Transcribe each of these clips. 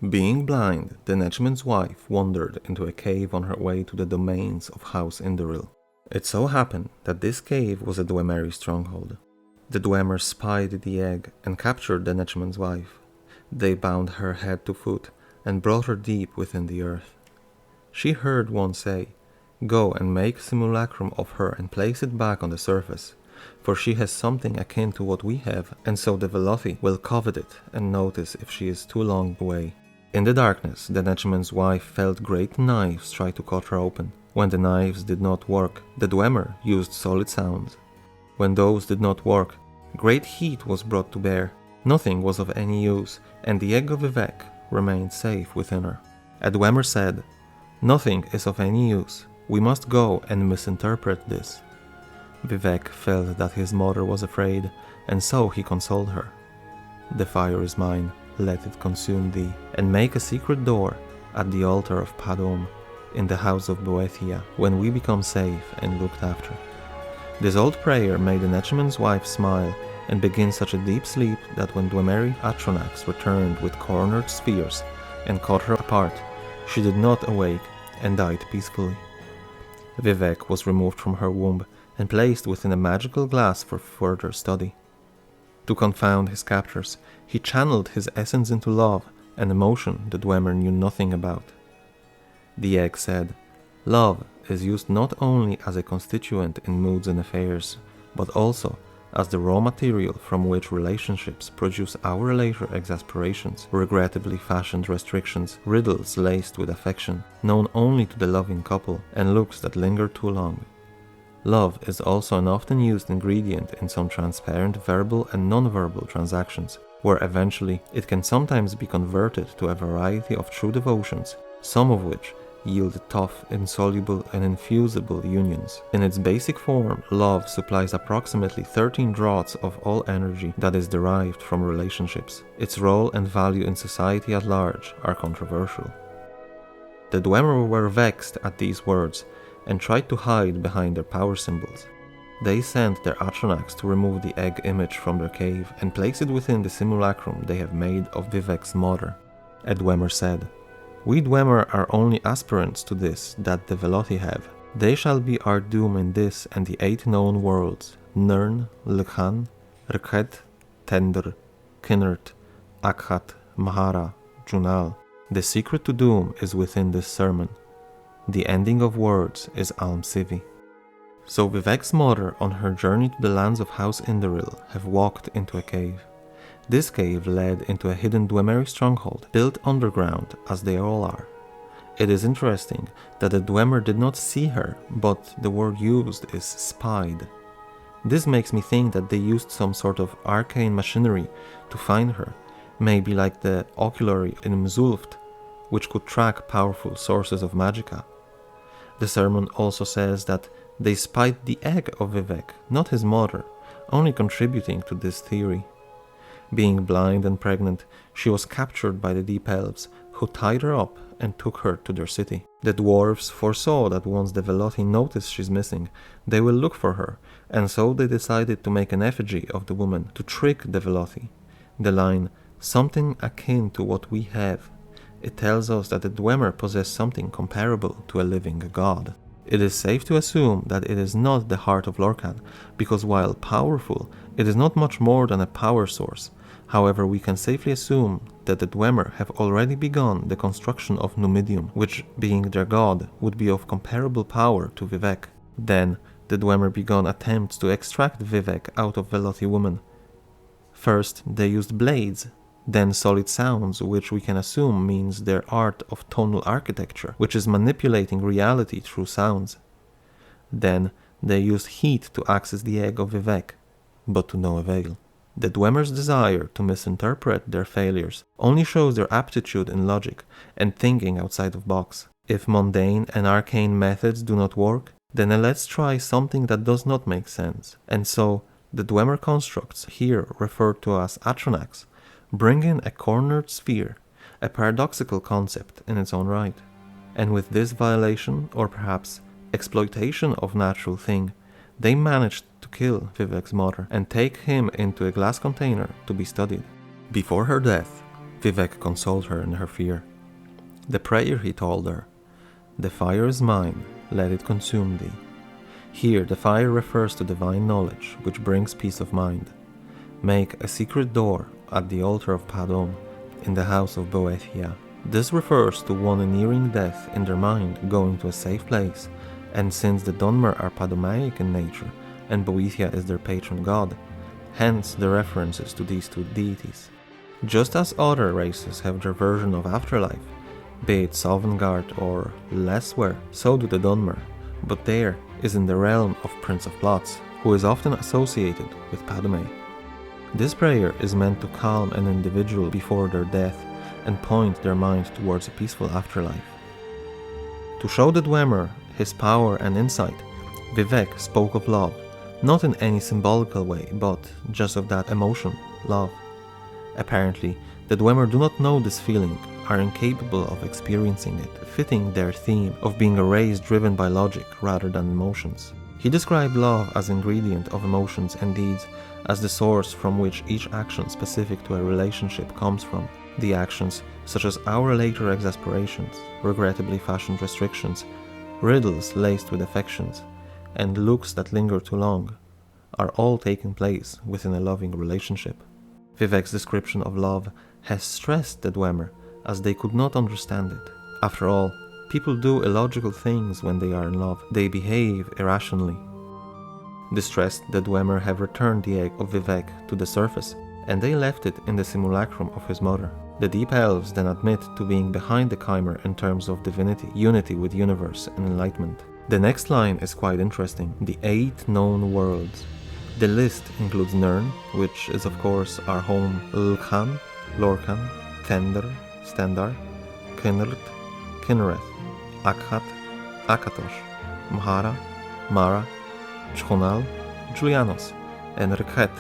Being blind, the Netchman's wife wandered into a cave on her way to the domains of House Inderil. It so happened that this cave was a Dwemer stronghold. The Dwemer spied the egg and captured the Netchman's wife. They bound her head to foot and brought her deep within the earth. She heard one say, "Go and make a simulacrum of her and place it back on the surface, for she has something akin to what we have, and so the Velothi will covet it and notice if she is too long away." In the darkness, the Netchman's wife felt great knives try to cut her open. When the knives did not work, the Dwemer used solid sounds. When those did not work, great heat was brought to bear. Nothing was of any use, and the egg of Vivec remained safe within her. A Dwemer said, "Nothing is of any use. We must go and misinterpret this." Vivec felt that his mother was afraid, and so he consoled her. "The fire is mine, let it consume thee, and make a secret door at the altar of Padom, in the house of Boethia, when we become safe and looked after." This old prayer made the Netchman's wife smile and begin such a deep sleep that when Dwemeri Atronax returned with cornered spears and cut her apart, she did not awake and died peacefully. Vivec was removed from her womb and placed within a magical glass for further study. To confound his captors, he channeled his essence into love, an emotion the Dwemer knew nothing about. The egg said, "Love is used not only as a constituent in moods and affairs, but also as the raw material from which relationships produce our later exasperations, regrettably fashioned restrictions, riddles laced with affection, known only to the loving couple, and looks that linger too long. Love is also an often used ingredient in some transparent verbal and non-verbal transactions, where eventually it can sometimes be converted to a variety of true devotions, some of which yield tough, insoluble, and infusible unions. In its basic form, love supplies approximately 13 draughts of all energy that is derived from relationships. Its role and value in society at large are controversial." The Dwemer were vexed at these words and tried to hide behind their power symbols. They sent their Atronax to remove the egg image from their cave and place it within the simulacrum they have made of Vivec's mother. A Dwemer said, "We Dwemer are only aspirants to this that the Velothi have. They shall be our doom in this and the 8 known worlds, Nirn, Lkhan, Rkhet, Tender, Kinnert, Akhat, Mahara, Junal. The secret to doom is within this sermon. The ending of words is Alm Sivi." So Vivec's mother, on her journey to the lands of House Inderil, have walked into a cave. This cave led into a hidden Dwemeri stronghold, built underground as they all are. It is interesting that the Dwemer did not see her, but the word used is spied. This makes me think that they used some sort of arcane machinery to find her, maybe like the oculary in Mzulft, which could track powerful sources of magicka. The sermon also says that they spied the egg of Vivec, not his mother, only contributing to this theory. Being blind and pregnant, she was captured by the Deep Elves, who tied her up and took her to their city. The dwarves foresaw that once the Velothi notice she's missing, they will look for her, and so they decided to make an effigy of the woman to trick the Velothi. The line, "something akin to what we have," it tells us that the Dwemer possess something comparable to a living god. It is safe to assume that it is not the heart of Lorkhan, because while powerful, it is not much more than a power source. However, we can safely assume that the Dwemer have already begun the construction of Numidium, which, being their god, would be of comparable power to Vivec. Then, the Dwemer began attempts to extract Vivec out of Velothi woman. First, they used blades, then solid sounds, which we can assume means their art of tonal architecture, which is manipulating reality through sounds. Then, they used heat to access the egg of Vivec, but to no avail. The Dwemer's desire to misinterpret their failures only shows their aptitude in logic and thinking outside of box. If mundane and arcane methods do not work, then let's try something that does not make sense. And so, the Dwemer constructs, here referred to as Atronax, bring in a cornered sphere, a paradoxical concept in its own right. And with this violation, or perhaps exploitation of natural thing, they managed to kill Vivec's mother and take him into a glass container to be studied. Before her death, Vivec consoled her in her fear. The prayer he told her, "The fire is mine, let it consume thee." Here the fire refers to divine knowledge, which brings peace of mind. Make a secret door at the altar of Padom in the house of Boethia. This refers to one nearing death in their mind going to a safe place, and since the Dunmer are Padomaic in nature and Boethia is their patron god, hence the references to these two deities. Just as other races have their version of afterlife, be it Sovngarde or Leswer, so do the Dunmer, but there is in the realm of Prince of Plots, who is often associated with Padme. This prayer is meant to calm an individual before their death and point their mind towards a peaceful afterlife. To show the Dwemer his power and insight, Vivec spoke of love, not in any symbolical way, but just of that emotion, love. Apparently, the Dwemer do not know this feeling, are incapable of experiencing it, fitting their theme of being a race driven by logic rather than emotions. He described love as ingredient of emotions and deeds, as the source from which each action specific to a relationship comes from. The actions, such as our later exasperations, regrettably fashioned restrictions, riddles laced with affections, and looks that linger too long, are all taking place within a loving relationship. Vivec's description of love has stressed the Dwemer, as they could not understand it. After all, people do illogical things when they are in love. They behave irrationally. Distressed, the Dwemer have returned the egg of Vivec to the surface, and they left it in the simulacrum of his mother. The Deep Elves then admit to being behind the Chimer in terms of divinity, unity with universe, and enlightenment. The next line is quite interesting. The 8 known worlds. The list includes Nirn, which is of course our home Lkhan, Lorkhan, Tender, Stendar, Kinnert, Kinnereth, Akhat, Akatosh, Mhara, Mara, Chonal, Julianos, and Rkhet,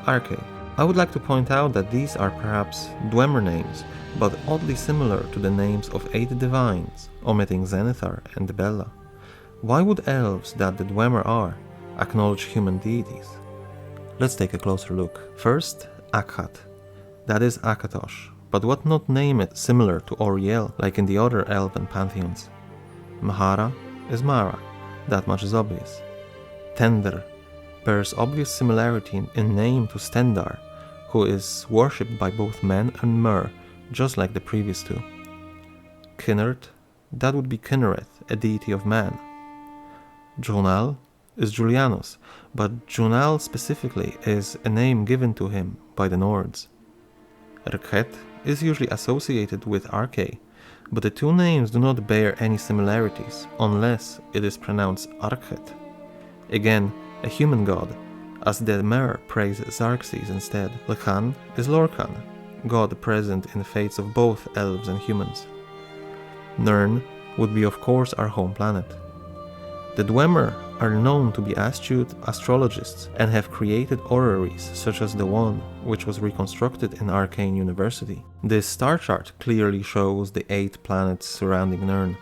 Arke. I would like to point out that these are perhaps Dwemer names, but oddly similar to the names of 8 divines, omitting Zenithar and Bella. Why would elves that the Dwemer are acknowledge human deities? Let's take a closer look. First, Akhat, that is Akatosh, but what not name it similar to Oriel, like in the other elven pantheons? Mahara is Mara, that much is obvious. Tender bears obvious similarity in name to Stendar, who is worshipped by both men and Mer, just like the previous two. Kinnert, that would be Kinnereth, a deity of man. Junal is Julianos, but Junal specifically is a name given to him by the Nords. Rkhet is usually associated with Arke, but the two names do not bear any similarities, unless it is pronounced Arkhet. Again, a human god, as the Mer praise Xerxes instead. Lkhan is Lorkhan, god present in the fates of both elves and humans. Nirn would be of course our home planet. The Dwemer are known to be astute astrologists and have created oraries such as the one which was reconstructed in Arcane University. This star chart clearly shows the 8 planets surrounding Nirn: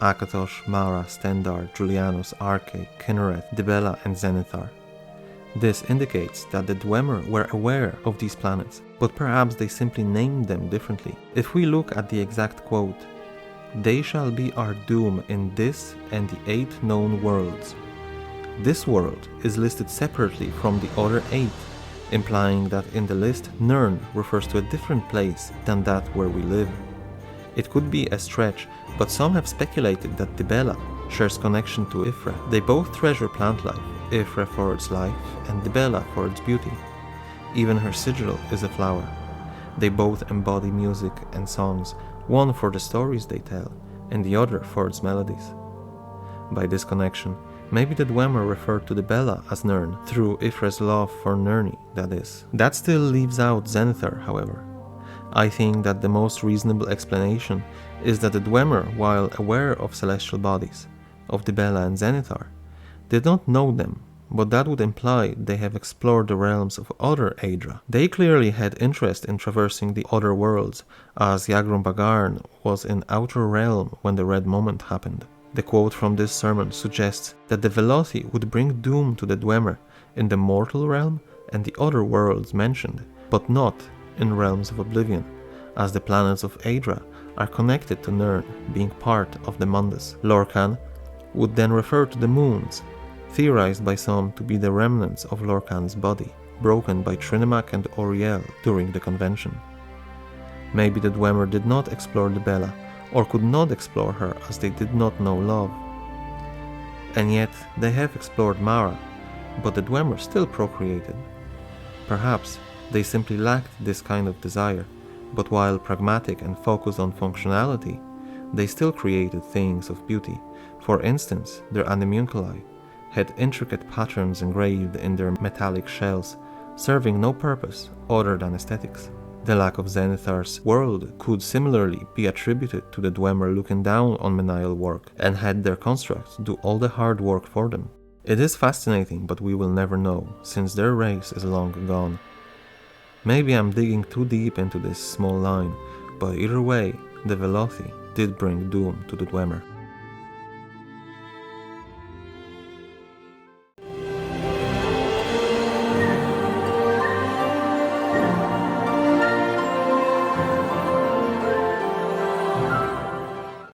Akatosh, Mara, Stendar, Julianos, Arke, Kinnereth, Dibella, and Zenithar. This indicates that the Dwemer were aware of these planets, but perhaps they simply named them differently. If we look at the exact quote, "They shall be our doom in this and the 8 known worlds," this world is listed separately from the other 8, implying that in the list Nirn refers to a different place than that where we live. It could be a stretch, but some have speculated that Dibella shares connection to Ifra. They both treasure plant life, Ifra for its life and Dibella for its beauty. Even her sigil is a flower. They both embody music and songs, one for the stories they tell, and the other for its melodies. By this connection, maybe the Dwemer referred to Dibella as Nirn, through Ifra's love for Nirni, that is. That still leaves out Zenithar, however. I think that the most reasonable explanation is that the Dwemer, while aware of celestial bodies, of Dibella and Zenithar, did not know them, but that would imply they have explored the realms of other Aedra. They clearly had interest in traversing the other worlds, as Yagrum Bagarn was in Outer Realm when the Red Moment happened. The quote from this sermon suggests that the Velothi would bring doom to the Dwemer in the mortal realm and the other worlds mentioned, but not in realms of oblivion, as the planets of Adra are connected to Nirn, being part of the Mundus. Lorcan would then refer to the moons, theorized by some to be the remnants of Lorcan's body, broken by Trinimac and Oriel during the convention. Maybe the Dwemer did not explore the Bella, or could not explore her as they did not know love. And yet they have explored Mara, but the Dwemer still procreated. Perhaps they simply lacked this kind of desire, but while pragmatic and focused on functionality, they still created things of beauty. For instance, their animunculi had intricate patterns engraved in their metallic shells, serving no purpose other than aesthetics. The lack of Zenithar's world could similarly be attributed to the Dwemer looking down on menial work and had their constructs do all the hard work for them. It is fascinating, but we will never know, since their race is long gone. Maybe I'm digging too deep into this small line, but either way, the Velothi did bring doom to the Dwemer.